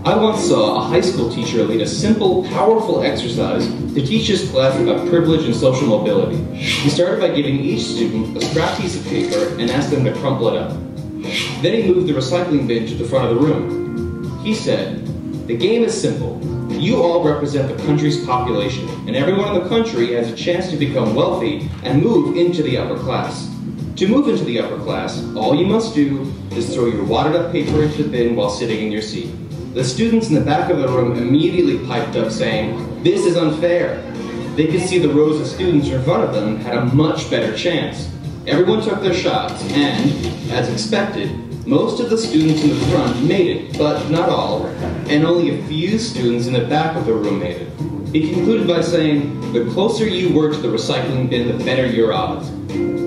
I once saw a high school teacher lead a simple, powerful exercise to teach his class about privilege and social mobility. He started by giving each student a scrap piece of paper and asked them to crumple it up. Then he moved the recycling bin to the front of the room. He said, "The game is simple. You all represent the country's population, and everyone in the country has a chance to become wealthy and move into the upper class. To move into the upper class, all you must do is throw your wadded up paper into the bin while sitting in your seat." The students in the back of the room immediately piped up saying, "This is unfair." They could see the rows of students in front of them had a much better chance. Everyone took their shots, and, as expected, most of the students in the front made it, but not all, and only a few students in the back of the room made it. He concluded by saying, "The closer you were to the recycling bin, the better your odds."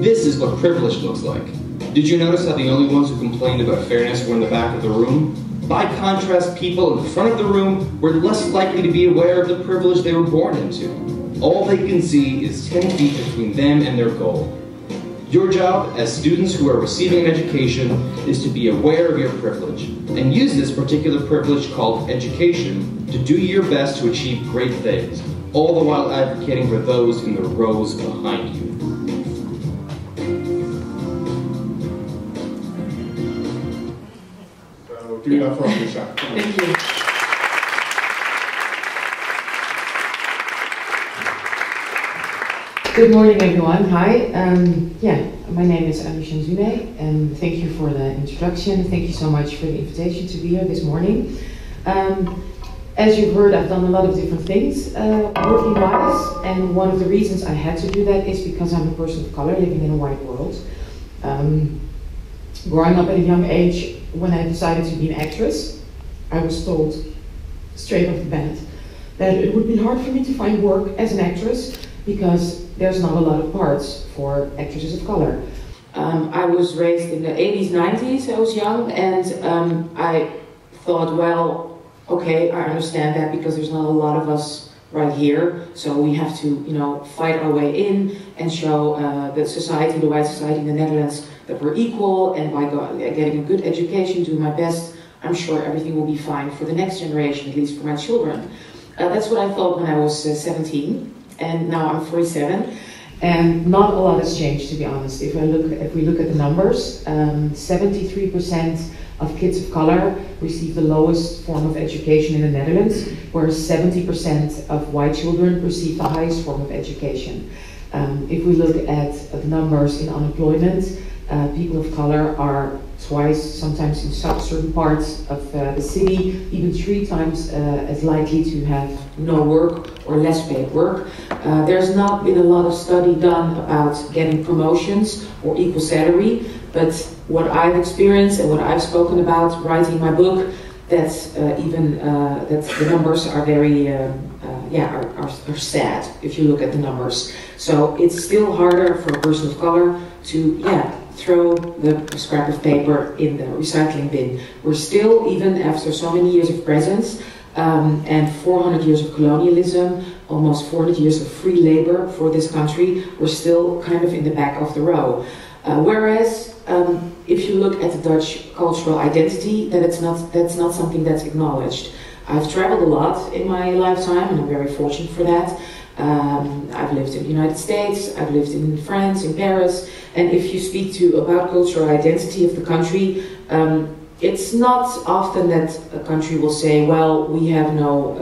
This is what privilege looks like. Did you notice how the only ones who complained about fairness were in the back of the room? By contrast, people in the front of the room were less likely to be aware of the privilege they were born into. All they can see is 10 feet between them and their goal. Your job as students who are receiving an education is to be aware of your privilege and use this particular privilege called education to do your best to achieve great things, all the while advocating for those in the rows behind you. Give it up for Anousha. Thank you. Good morning, everyone. Hi. My name is Anousha Nzume, and thank you for the introduction. Thank you so much for the invitation to be here this morning. As you've heard, I've done a lot of different things working-wise, and one of the reasons I had to do that is because I'm a person of color living in a white world. Growing up at a young age, when I decided to be an actress, I was told straight off the bat that it would be hard for me to find work as an actress because there's not a lot of parts for actresses of color. I was raised in the 80s, 90s, I was young, and I thought, well, okay, I understand that because there's not a lot of us right here, so we have to, fight our way in and show the society, the white society in the Netherlands, that we're equal, and by getting a good education, doing my best, I'm sure everything will be fine for the next generation, at least for my children. That's what I thought when I was 17, and now I'm 47, and not a lot has changed, to be honest. If we look at the numbers, 73% of kids of color receive the lowest form of education in the Netherlands, whereas 70% of white children receive the highest form of education. If we look at the numbers in unemployment, people of color are twice, sometimes in certain parts of the city, even 3 times as likely to have no work or less paid work. There's not been a lot of study done about getting promotions or equal salary, but what I've experienced and what I've spoken about writing my book, that the numbers are very, are sad if you look at the numbers. So it's still harder for a person of color to, throw the scrap of paper in the recycling bin. We're still, even after so many years of presence and 400 years of colonialism, almost 400 years of free labor for this country, we're still kind of in the back of the row. Whereas, if you look at the Dutch cultural identity, that's not something that's acknowledged. I've traveled a lot in my lifetime, and I'm very fortunate for that. I've lived in the United States, I've lived in France, in Paris, and if you speak about cultural identity of the country, it's not often that a country will say, well, we have no,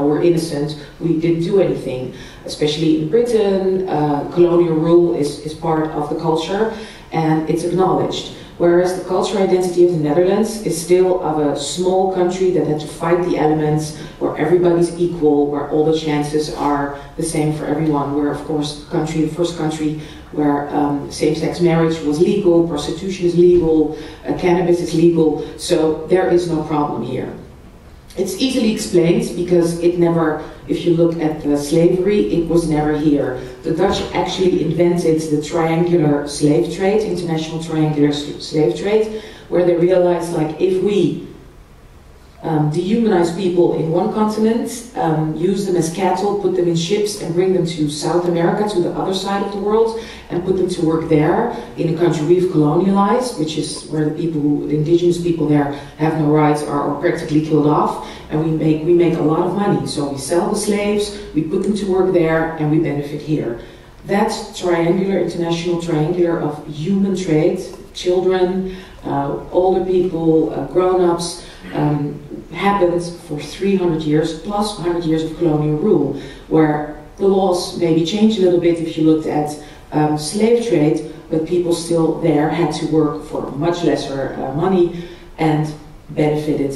we're innocent, we didn't do anything. Especially in Britain, colonial rule is part of the culture, and it's acknowledged. Whereas the cultural identity of the Netherlands is still of a small country that had to fight the elements, where everybody's equal, where all the chances are the same for everyone. We're, of course, the first country where same-sex marriage was legal, prostitution is legal, cannabis is legal, so there is no problem here. It's easily explained because if you look at the slavery, it was never here. The Dutch actually invented the triangular slave trade, international triangular slave trade, where they realized, like, if we dehumanize people in one continent, use them as cattle, put them in ships and bring them to South America, to the other side of the world, and put them to work there in a country we've colonialized, which is where the indigenous people there have no rights, are practically killed off, and we make a lot of money. So we sell the slaves, we put them to work there, and we benefit here. That international triangular of human trade, children, older people, grown-ups, happened for 300 years, plus 100 years of colonial rule, where the laws maybe changed a little bit if you looked at slave trade, but people still there had to work for much lesser money and benefited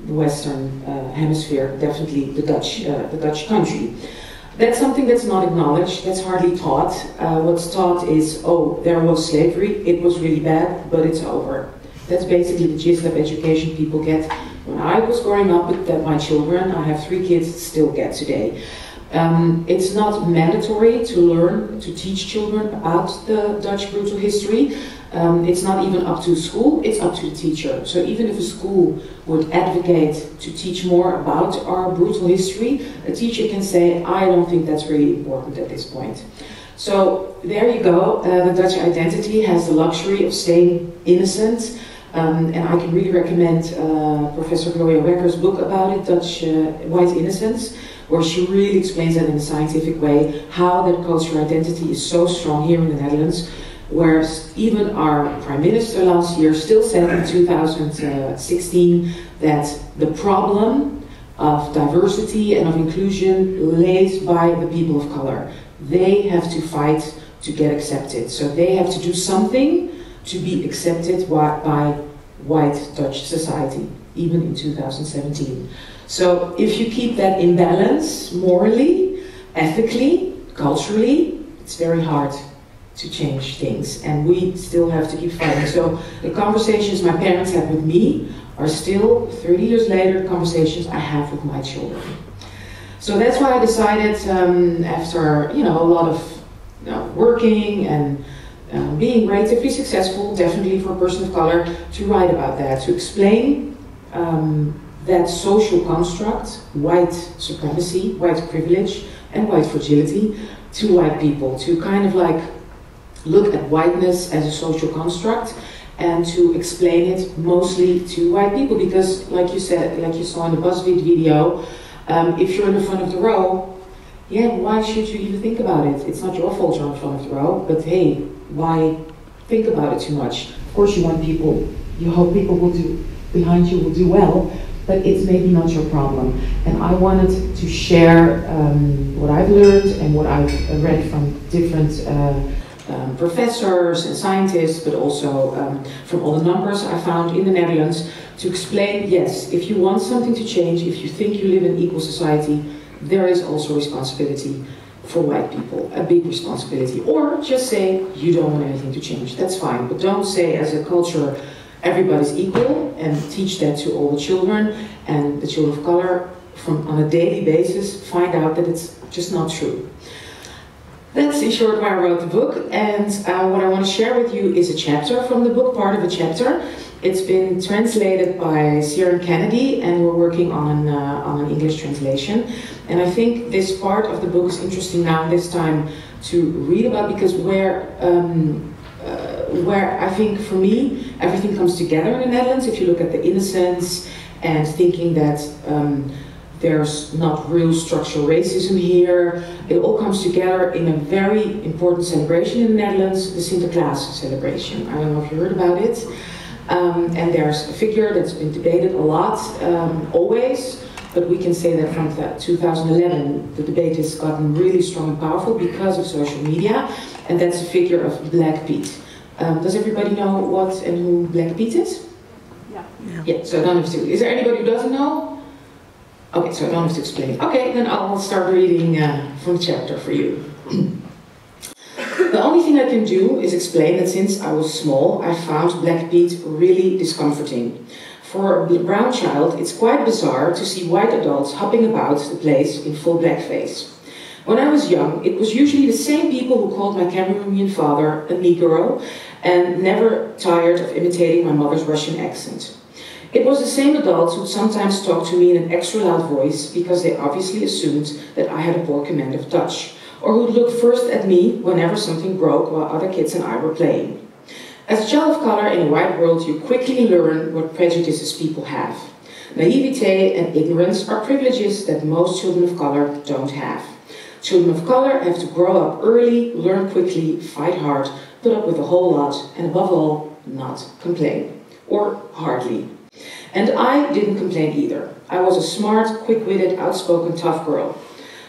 the Western Hemisphere, definitely the Dutch country. That's something that's not acknowledged, that's hardly taught. What's taught is, oh, there was slavery, it was really bad, but it's over. That's basically the gist of education people get. When I was growing up with my children, I have 3 kids, still get today. It's not mandatory to learn, to teach children about the Dutch brutal history. It's not even up to school, it's up to the teacher. So even if a school would advocate to teach more about our brutal history, a teacher can say, I don't think that's really important at this point. So there you go, the Dutch identity has the luxury of staying innocent. And I can really recommend Professor Gloria Wecker's book about it, Dutch White Innocence, where she really explains that in a scientific way, how that cultural identity is so strong here in the Netherlands, where even our Prime Minister last year still said in 2016 that the problem of diversity and of inclusion lays by the people of color. They have to fight to get accepted. So they have to do something to be accepted by white Dutch society, even in 2017. So if you keep that in balance, morally, ethically, culturally, it's very hard to change things, and we still have to keep fighting. So the conversations my parents had with me are still, 30 years later, conversations I have with my children. So that's why I decided, after a lot of working and being relatively successful, definitely for a person of color, to write about that, to explain that social construct, white supremacy, white privilege, and white fragility to white people, to kind of like look at whiteness as a social construct and to explain it mostly to white people, because like you said, like you saw in the BuzzFeed video, if you're in the front of the row, yeah, why should you even think about it? It's not your fault you're in front of the row, but hey, why think about it too much? Of course you want people, you hope people will do, behind you will do well, but it's maybe not your problem. And I wanted to share what I've learned and what I've read from different professors and scientists, but also from all the numbers I found in the Netherlands, to explain, yes, if you want something to change, if you think you live in an equal society, there is also responsibility for white people, a big responsibility. Or just say you don't want anything to change, that's fine, but don't say as a culture everybody's equal and teach that to all the children, and the children of color on a daily basis find out that it's just not true. That's in short why I wrote the book, and what I want to share with you is a chapter from the book, part of a chapter. It's been translated by Ciaran Kennedy, and we're working on an English translation. And I think this part of the book is interesting now, this time, to read about, because where I think, for me, everything comes together in the Netherlands. If you look at the innocence and thinking that there's not real structural racism here, it all comes together in a very important celebration in the Netherlands, the Sinterklaas celebration. I don't know if you heard about it. And there's a figure that's been debated a lot, always, but we can say that from 2011 the debate has gotten really strong and powerful because of social media, and that's the figure of Black Pete. Does everybody know what and who Black Pete is? Yeah, so I don't have to. Is there anybody who doesn't know? Okay, so I don't have to explain. Okay, then I'll start reading from the chapter for you. The only thing I can do is explain that since I was small, I found Black Pete really discomforting. For a brown child, it's quite bizarre to see white adults hopping about the place in full blackface. When I was young, it was usually the same people who called my Cameroonian father a Negro and never tired of imitating my mother's Russian accent. It was the same adults who'd sometimes talk to me in an extra loud voice because they obviously assumed that I had a poor command of Dutch, or who'd look first at me whenever something broke while other kids and I were playing. As a child of color in a white world, you quickly learn what prejudices people have. Naivete and ignorance are privileges that most children of color don't have. Children of color have to grow up early, learn quickly, fight hard, put up with a whole lot, and above all, not complain. Or hardly. And I didn't complain either. I was a smart, quick-witted, outspoken, tough girl.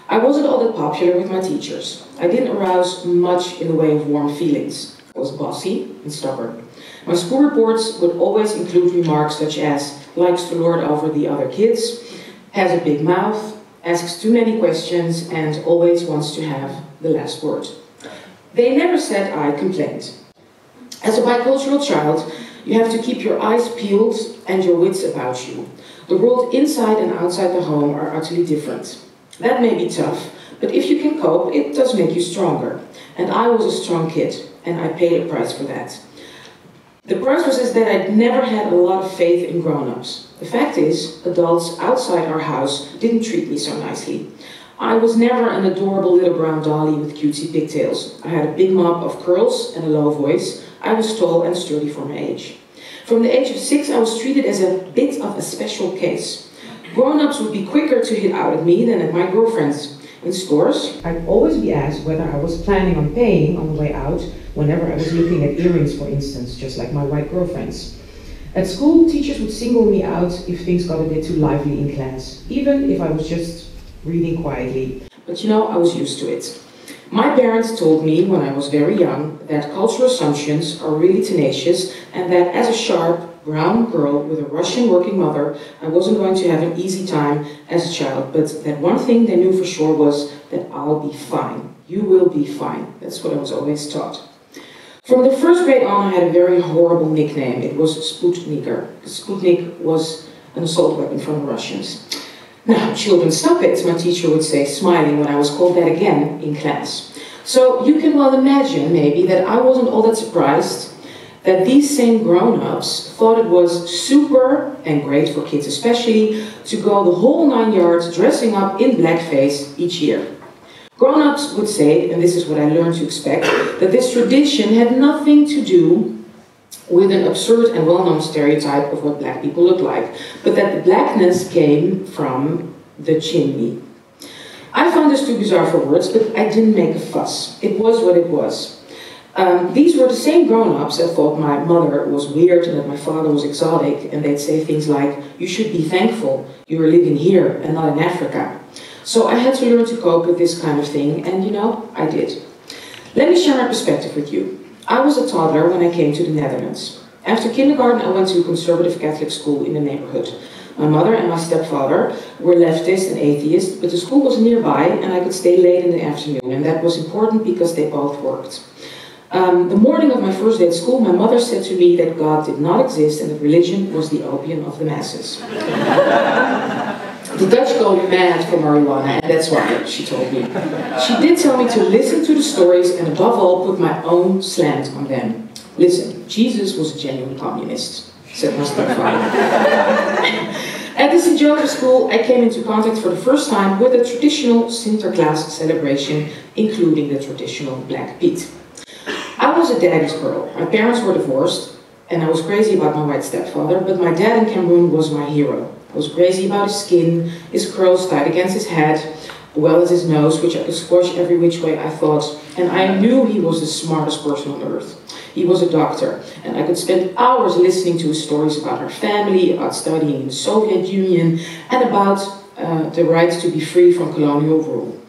I wasn't all that popular with my teachers. I didn't arouse much in the way of warm feelings. I was bossy and stubborn. My school reports would always include remarks such as, likes to lord over the other kids, has a big mouth, asks too many questions, and always wants to have the last word. They never said I complained. As a bicultural child, you have to keep your eyes peeled and your wits about you. The world inside and outside the home are utterly different. That may be tough, but if you can cope, it does make you stronger. And I was a strong kid, and I paid a price for that. The price was that I'd never had a lot of faith in grown-ups. The fact is, adults outside our house didn't treat me so nicely. I was never an adorable little brown dolly with cutesy pigtails. I had a big mop of curls and a low voice. I was tall and sturdy for my age. From the age of 6, I was treated as a bit of a special case. Grown-ups would be quicker to hit out at me than at my girlfriends. In stores, I'd always be asked whether I was planning on paying on the way out whenever I was looking at earrings, for instance, just like my white girlfriends. At school, teachers would single me out if things got a bit too lively in class, even if I was just reading quietly. But you know, I was used to it. My parents told me when I was very young that cultural assumptions are really tenacious and that as a sharp, brown girl with a Russian working mother, I wasn't going to have an easy time as a child, but that one thing they knew for sure was that I'll be fine. You will be fine. That's what I was always taught. From the first grade on, I had a very horrible nickname. It was Sputniker. Sputnik was an assault weapon from the Russians. Now, children, stop it, my teacher would say, smiling when I was called that again in class. So you can well imagine, maybe, that I wasn't all that surprised that these same grown-ups thought it was super, and great for kids especially, to go the whole 9 yards dressing up in blackface each year. Grown-ups would say, and this is what I learned to expect, that this tradition had nothing to do with an absurd and well-known stereotype of what black people look like, but that the blackness came from the chimney. I found this too bizarre for words, but I didn't make a fuss. It was what it was. These were the same grown-ups that thought my mother was weird and that my father was exotic, and they'd say things like, you should be thankful you are living here and not in Africa. So I had to learn to cope with this kind of thing, and you know, I did. Let me share my perspective with you. I was a toddler when I came to the Netherlands. After kindergarten, I went to a conservative Catholic school in the neighborhood. My mother and my stepfather were leftist and atheist, but the school was nearby and I could stay late in the afternoon, and that was important because they both worked. The morning of my first day at school, my mother said to me that God did not exist and that religion was the opium of the masses. The Dutch go mad for marijuana, and that's why, she told me. She did tell me to listen to the stories and above all put my own slant on them. Listen, Jesus was a genuine communist, said my stepfather. At the St. Joseph School, I came into contact for the first time with a traditional Sinterklaas celebration, including the traditional Black Pete. I was a daddy's girl. My parents were divorced, and I was crazy about my white stepfather, but my dad in Cameroon was my hero. I was crazy about his skin, his curls tied against his head, as well as his nose, which I could squash every which way I thought, and I knew he was the smartest person on earth. He was a doctor, and I could spend hours listening to his stories about our family, about studying in the Soviet Union, and about the right to be free from colonial rule.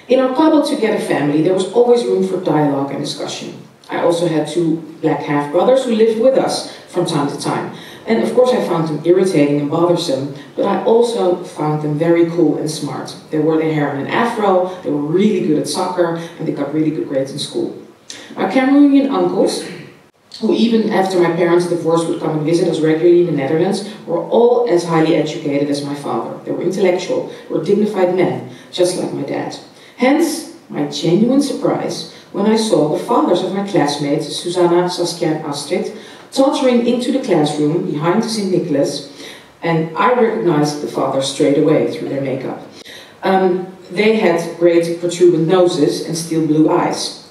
In our cobbled-together family, there was always room for dialogue and discussion. I also had 2 black half-brothers who lived with us from time to time. And of course I found them irritating and bothersome, but I also found them very cool and smart. They wore their hair in an afro, they were really good at soccer, and they got really good grades in school. My Cameroonian uncles, who even after my parents' divorce would come and visit us regularly in the Netherlands, were all as highly educated as my father. They were intellectual, were dignified men, just like my dad. Hence, my genuine surprise when I saw the fathers of my classmates, Susanna, Saskia and Astrid, tottering into the classroom behind St. Nicholas, and I recognized the fathers straight away through their makeup. They had great protuberant noses and steel blue eyes.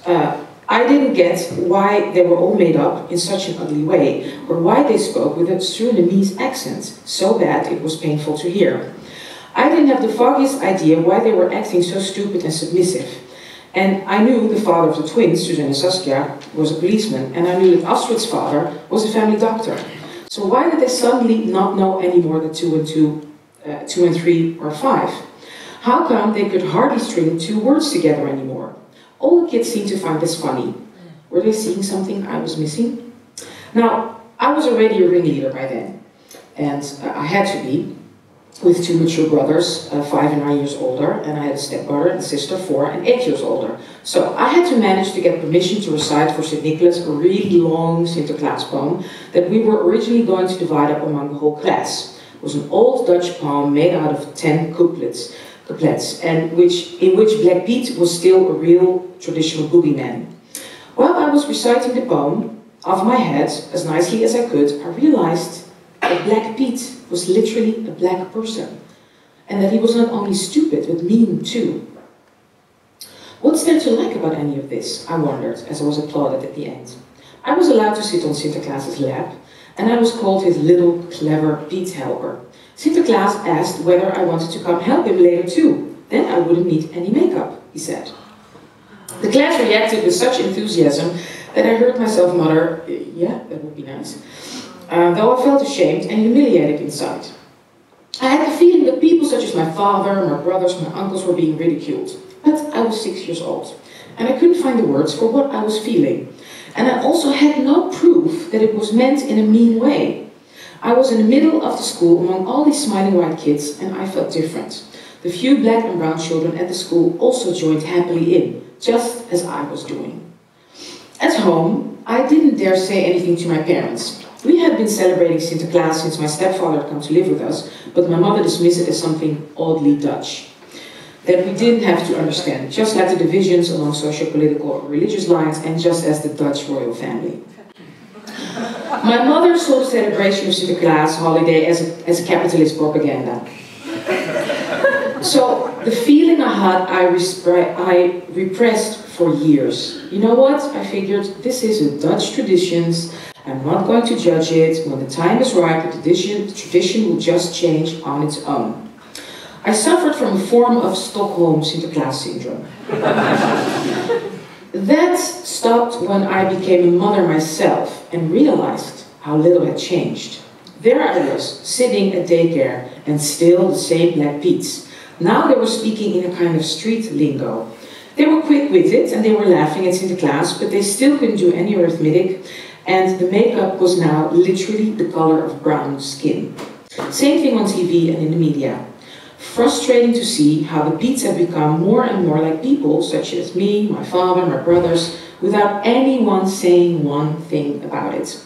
I didn't get why they were all made up in such an ugly way, or why they spoke with a Surinamese accent, so bad it was painful to hear. I didn't have the foggiest idea why they were acting so stupid and submissive. And I knew the father of the twins, Suzanne and Saskia, was a policeman, and I knew that Astrid's father was a family doctor. So why did they suddenly not know any more than 2 and 3 or 5? How come they could hardly string 2 words together anymore? All the kids seemed to find this funny. Were they seeing something I was missing? Now, I was already a ringleader by then, and I had to be, with 2 mature brothers, 5 and 9 years older, and I had a stepbrother and a sister 4 and 8 years older. So I had to manage to get permission to recite for St. Nicholas a really long Sinterklaas poem that we were originally going to divide up among the whole class. It was an old Dutch poem made out of 10 couplets, and in which Black Pete was still a real traditional boogeyman. While I was reciting the poem, off my head, as nicely as I could, I realized that Black Pete was literally a black person, and that he was not only stupid, but mean too. What's there to like about any of this? I wondered, as I was applauded at the end. I was allowed to sit on Sinterklaas's lap, and I was called his little, clever Piet helper. Sinterklaas asked whether I wanted to come help him later too. Then I wouldn't need any makeup, he said. The class reacted with such enthusiasm that I heard myself mutter, yeah, that would be nice. Though I felt ashamed and humiliated inside. I had the feeling that people such as my father, my brothers, my uncles were being ridiculed. But I was 6 years old, and I couldn't find the words for what I was feeling. And I also had no proof that it was meant in a mean way. I was in the middle of the school among all these smiling white kids, and I felt different. The few black and brown children at the school also joined happily in, just as I was doing. At home, I didn't dare say anything to my parents. We had been celebrating Sinterklaas since my stepfather had come to live with us, but my mother dismissed it as something oddly Dutch that we didn't have to understand, just like the divisions along socio-political or religious lines, and just as the Dutch royal family. My mother saw the celebration of Sinterklaas holiday as a capitalist propaganda. So the feeling I had, I repressed for years. You know what? I figured this is a Dutch tradition. I'm not going to judge it. When the time is right, the tradition will just change on its own. I suffered from a form of Stockholm Sinterklaas syndrome. That stopped when I became a mother myself and realized how little had changed. There I was, sitting at daycare, and still the same Black Pete's. Now they were speaking in a kind of street lingo. They were quick-witted and they were laughing at Sinterklaas, but they still couldn't do any arithmetic, and the makeup was now literally the color of brown skin. Same thing on TV and in the media. Frustrating to see how the Pete's have become more and more like people, such as me, my father, my brothers, without anyone saying one thing about it.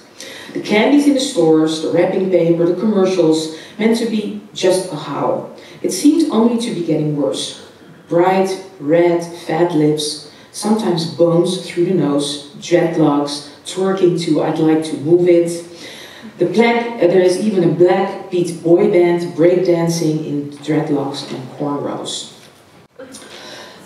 The candies in the stores, the wrapping paper, the commercials, meant to be just a howl. It seemed only to be getting worse. Bright, red, fat lips, sometimes bones through the nose, dreadlocks, twerking to I'd Like to Move It. There is even a Black Pete boy band breakdancing in dreadlocks and cornrows.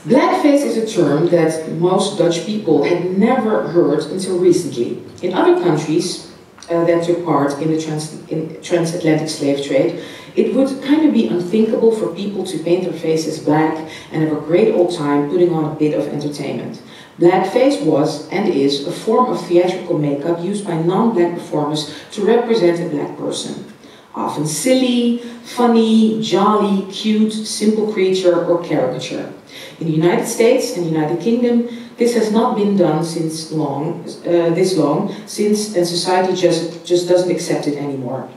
Blackface is a term that most Dutch people had never heard until recently. In other countries that took part in the transatlantic slave trade, it would kind of be unthinkable for people to paint their faces black and have a great old time putting on a bit of entertainment. Blackface was and is a form of theatrical makeup used by non-black performers to represent a black person. Often silly, funny, jolly, cute, simple creature or caricature. In the United States and United Kingdom, this has not been done since and society just doesn't accept it anymore.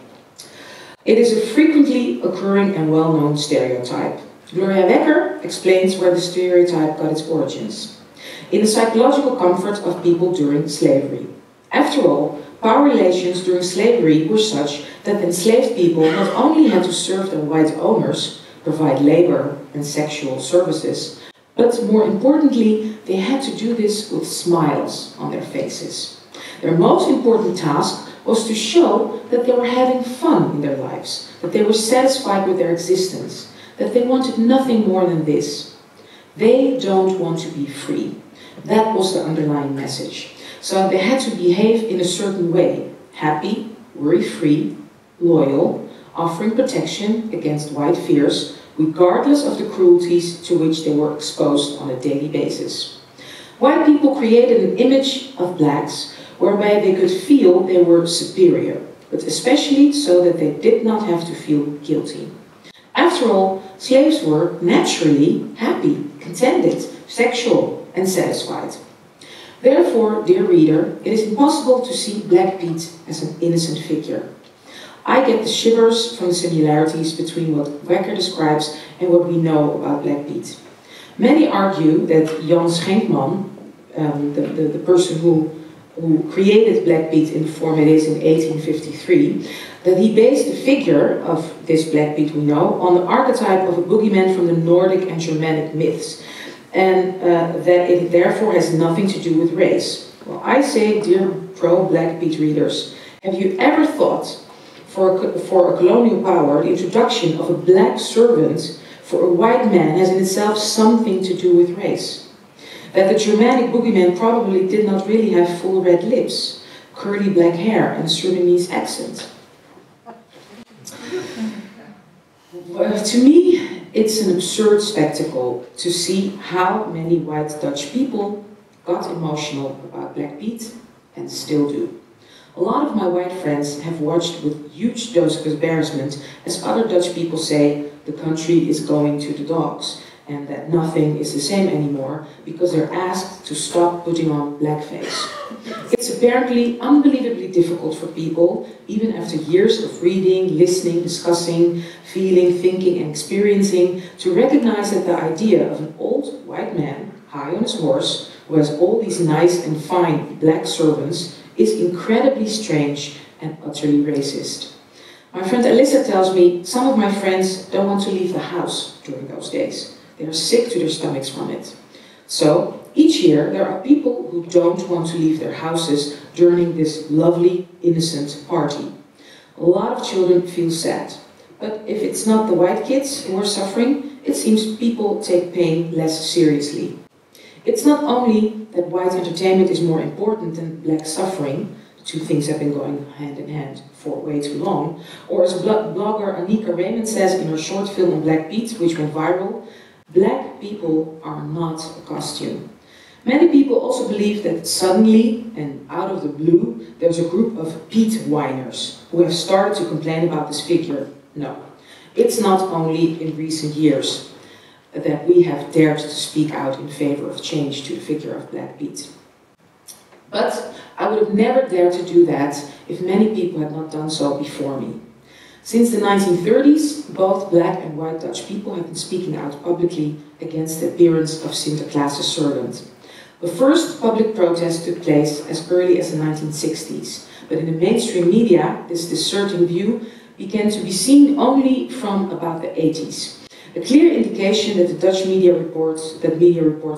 It is a frequently occurring and well-known stereotype. Gloria Wekker explains where the stereotype got its origins. In the psychological comfort of people during slavery. After all, power relations during slavery were such that enslaved people not only had to serve their white owners, provide labor and sexual services, but more importantly, they had to do this with smiles on their faces. Their most important task was to show that they were having fun in their lives, that they were satisfied with their existence, that they wanted nothing more than this. They don't want to be free. That was the underlying message. So they had to behave in a certain way: happy, worry-free, loyal, offering protection against white fears, regardless of the cruelties to which they were exposed on a daily basis. White people created an image of blacks whereby they could feel they were superior, but especially so that they did not have to feel guilty. After all, slaves were naturally happy, contented, sexual, and satisfied. Therefore, dear reader, it is impossible to see Black Pete as an innocent figure. I get the shivers from the similarities between what Wecker describes and what we know about Black Pete. Many argue that Jan Schenkman, the person who created Black Pete in the form it is in 1853, that he based the figure of this Black Pete we know on the archetype of a boogeyman from the Nordic and Germanic myths, and that it therefore has nothing to do with race. Well, I say, dear pro-Black Pete readers, have you ever thought, for a colonial power, the introduction of a black servant for a white man has in itself something to do with race? That the Germanic boogeyman probably did not really have full red lips, curly black hair, and a Surinamese accent. To me, it's an absurd spectacle to see how many white Dutch people got emotional about Black Pete and still do. A lot of my white friends have watched with huge dose of embarrassment as other Dutch people say the country is going to the dogs and that nothing is the same anymore because they're asked to stop putting on blackface. It's apparently unbelievably difficult for people, even after years of reading, listening, discussing, feeling, thinking, and experiencing, to recognize that the idea of an old white man, high on his horse, who has all these nice and fine black servants, is incredibly strange and utterly racist. My friend Alyssa tells me some of my friends don't want to leave the house during those days. They are sick to their stomachs from it. So, each year there are people who don't want to leave their houses during this lovely, innocent party. A lot of children feel sad. But if it's not the white kids who are suffering, it seems people take pain less seriously. It's not only that white entertainment is more important than black suffering, the two things have been going hand in hand for way too long, or as blogger Anika Raymond says in her short film on Black Pete, which went viral, black people are not a costume. Many people also believe that suddenly and out of the blue there's a group of Pete whiners who have started to complain about this figure. No, it's not only in recent years that we have dared to speak out in favor of change to the figure of Black Pete. But I would have never dared to do that if many people had not done so before me. Since the 1930s, both black and white Dutch people have been speaking out publicly against the appearance of Sinterklaas' servant. The first public protest took place as early as the 1960s, but in the mainstream media, this dissenting view began to be seen only from about the 80s. A clear indication that the Dutch media reports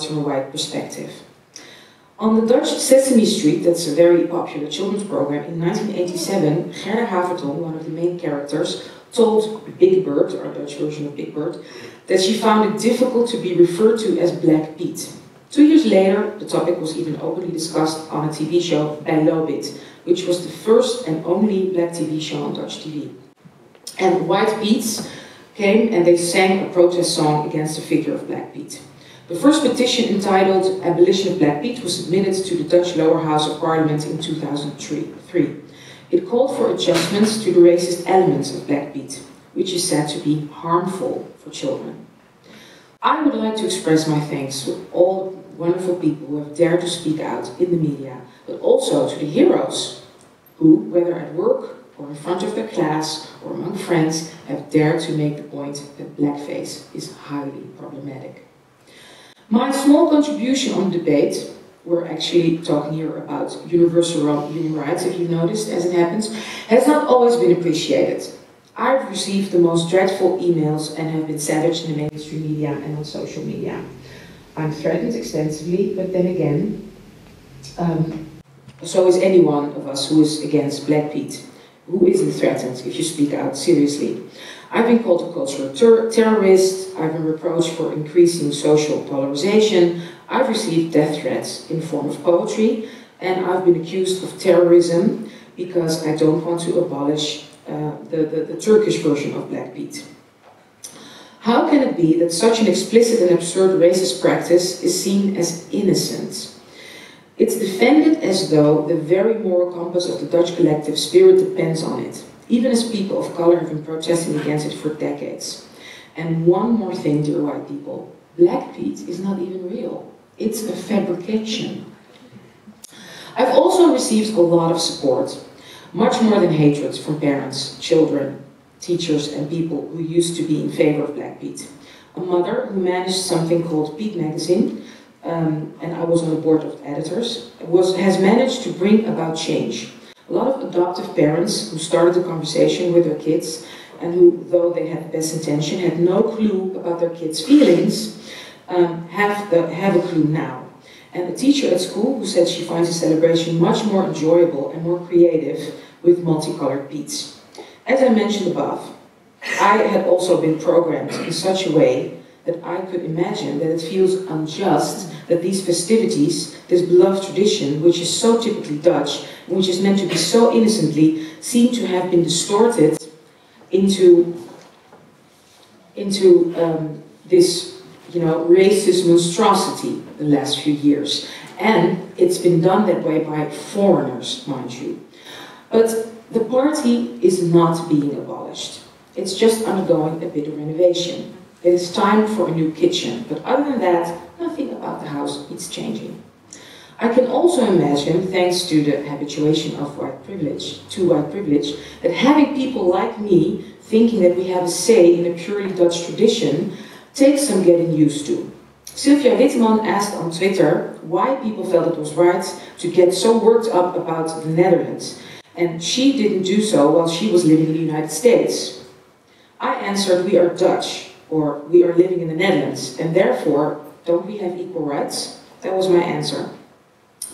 from a white perspective. On the Dutch Sesame Street, that's a very popular children's program, in 1987, Gerda Haverton, one of the main characters, told Big Bird, our Dutch version of Big Bird, that she found it difficult to be referred to as Black Pete. 2 years later, the topic was even openly discussed on a TV show, Bij Lobit, which was the first and only black TV show on Dutch TV. And White Pete's came and they sang a protest song against the figure of Black Pete. The first petition entitled Abolition of Black Pete was submitted to the Dutch Lower House of Parliament in 2003. It called for adjustments to the racist elements of Black Pete, which is said to be harmful for children. I would like to express my thanks to all the wonderful people who have dared to speak out in the media, but also to the heroes who, whether at work or in front of their class or among friends, have dared to make the point that blackface is highly problematic. My small contribution on the debate, we're actually talking here about universal human rights, if you've noticed, as it happens, has not always been appreciated. I've received the most dreadful emails and have been savaged in the mainstream media and on social media. I'm threatened extensively, but then again, So is any one of us who is against Black Pete, who isn't threatened if you speak out seriously. I've been called a cultural terrorist, I've been reproached for increasing social polarization, I've received death threats in the form of poetry, and I've been accused of terrorism because I don't want to abolish the Turkish version of Black Pete. How can it be that such an explicit and absurd racist practice is seen as innocent? It's defended as though the very moral compass of the Dutch collective spirit depends on it, even as people of color have been protesting against it for decades. And one more thing, dear white people, Black Pete is not even real. It's a fabrication. I've also received a lot of support, much more than hatred from parents, children, teachers and people who used to be in favor of Black Pete. A mother who managed something called Pete magazine, and I was on the board of editors, has managed to bring about change. A lot of adoptive parents who started the conversation with their kids and who, though they had the best intention, had no clue about their kids' feelings, have a clue now. And a teacher at school who said she finds the celebration much more enjoyable and more creative with multicolored Petes. As I mentioned above, I had also been programmed in such a way that I could imagine that it feels unjust that these festivities, this beloved tradition, which is so typically Dutch, and which is meant to be so innocently, seem to have been distorted into this, racist monstrosity the last few years. And it's been done that way by foreigners, mind you. But the party is not being abolished. It's just undergoing a bit of renovation. It is time for a new kitchen, but other than that, nothing about the house is changing. I can also imagine, thanks to the habituation of white privilege, that having people like me thinking that we have a say in a purely Dutch tradition takes some getting used to. Sylvia Witteman asked on Twitter why people felt it was right to get so worked up about the Netherlands, and she didn't do so while she was living in the United States. I answered, we are Dutch, or we are living in the Netherlands, and therefore, don't we have equal rights? That was my answer.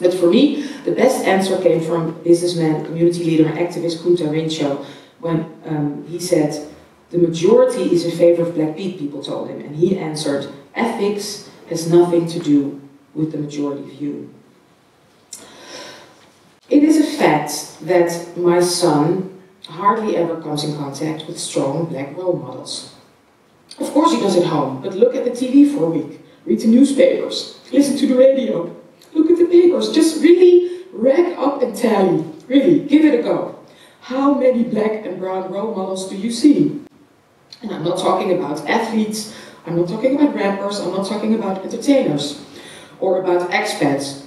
But for me, the best answer came from businessman, community leader, and activist Kunta Rincho, when he said, the majority is in favor of Black Pete, people told him, and he answered, ethics has nothing to do with the majority view. It is a fact that my son hardly ever comes in contact with strong Black role models. Of course he does at home, but look at the TV for a week, read the newspapers, listen to the radio, look at the papers, just really rack up and tally, really, give it a go. How many Black and brown role models do you see? And I'm not talking about athletes, I'm not talking about rappers, I'm not talking about entertainers, or about expats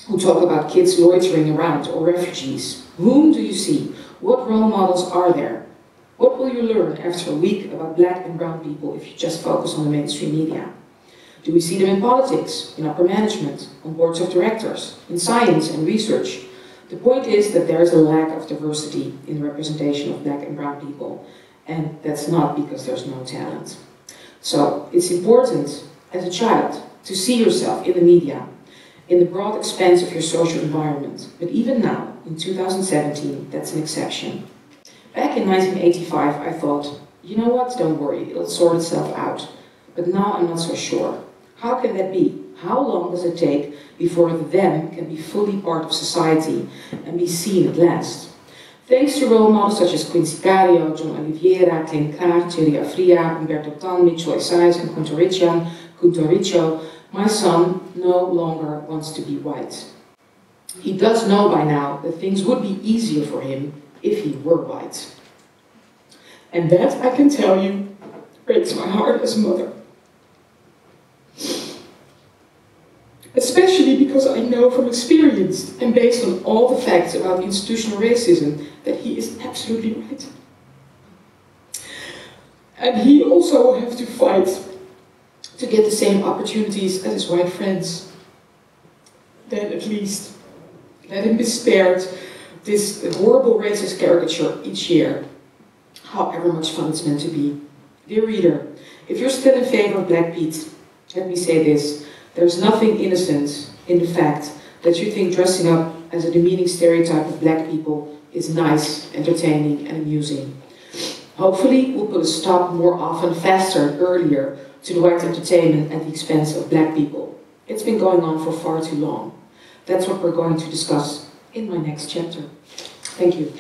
who talk about kids loitering around, or refugees. Whom do you see? What role models are there? What will you learn after a week about Black and brown people if you just focus on the mainstream media? Do we see them in politics, in upper management, on boards of directors, in science and research? The point is that there is a lack of diversity in the representation of Black and brown people, and that's not because there's no talent. So it's important as a child to see yourself in the media, in the broad expanse of your social environment. But even now, in 2017, that's an exception. Back in 1985, I thought, you know what, don't worry, it'll sort itself out. But now I'm not so sure. How can that be? How long does it take before them can be fully part of society and be seen at last? Thanks to role models such as Quincy Cario, John Oliveira, Clint Clark, Thierry Afria, Umberto Tan, Mitchell Esaias, and Kunta Rincho, my son no longer wants to be white. He does know by now that things would be easier for him if he were white. And that, I can tell you, breaks my heart as a mother. Especially because I know from experience and based on all the facts about institutional racism that he is absolutely right. And he also will have to fight to get the same opportunities as his white friends. Then at least let him be spared this horrible racist caricature each year, however much fun it's meant to be. Dear reader, if you're still in favor of Black Pete, let me say this. There's nothing innocent in the fact that you think dressing up as a demeaning stereotype of black people is nice, entertaining, and amusing. Hopefully, we'll put a stop more often, faster, and earlier to the white entertainment at the expense of black people. It's been going on for far too long. That's what we're going to discuss in my next chapter. Thank you.